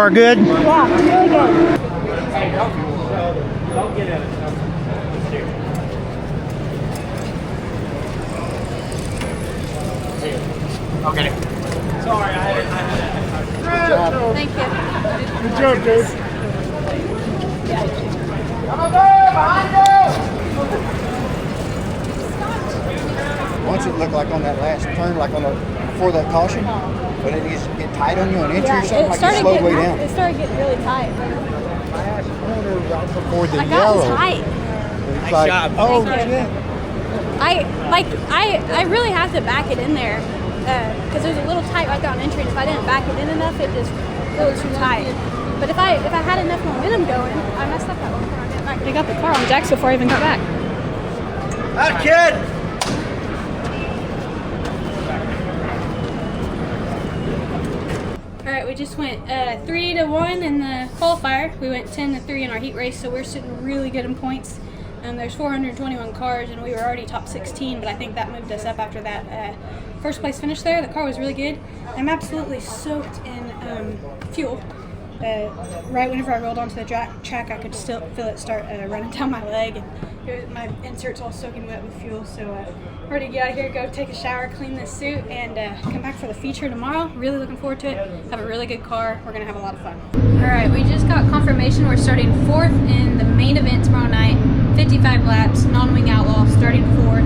car good? Yeah, really good. Don't get it. Okay. Sorry, I had it. Thank you. Good job, Dave. Once it looked like on that last turn, like on the before that caution, but it needs to get tight on you on entry or something, like it slowed way down. It started getting really tight. Last corner right before the I got yellow. tight. It's like, oh Thank you. shit. I really have to back it in there because there's a little tight right there on entry. And if I didn't back it in enough, it just goes too tight. But if I had enough momentum going, I messed up that one before I got back. I got the car on jacks before I even got back. That kid. All right, we just went 3-1 in the qualifier. We went 10-3 in our heat race, so we're sitting really good in points. There's 421 cars, and we were already top 16, but I think that moved us up after that first place finish there. The car was really good. I'm absolutely soaked in fuel. Right whenever I rolled onto the track, I could still feel it start running down my leg, and my insert's all soaking wet with fuel. So I'm ready to get out of here, go take a shower, clean this suit, and come back for the feature tomorrow. Really looking forward to it. Have a really good car. We're gonna have a lot of fun. All right, we just got confirmation we're starting 4th in the main event tomorrow night. 55 laps, non-wing outlaw, starting 4th.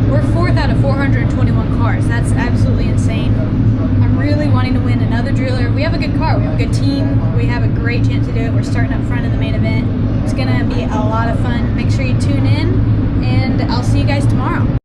We're 4th out of 421 cars. That's absolutely insane. I'm really wanting to win another driller. We have a good car. We have a good team. We have a great chance to do it. We're starting up front in the main event. It's gonna be a lot of fun. Make sure you tune in, and I'll see you guys tomorrow.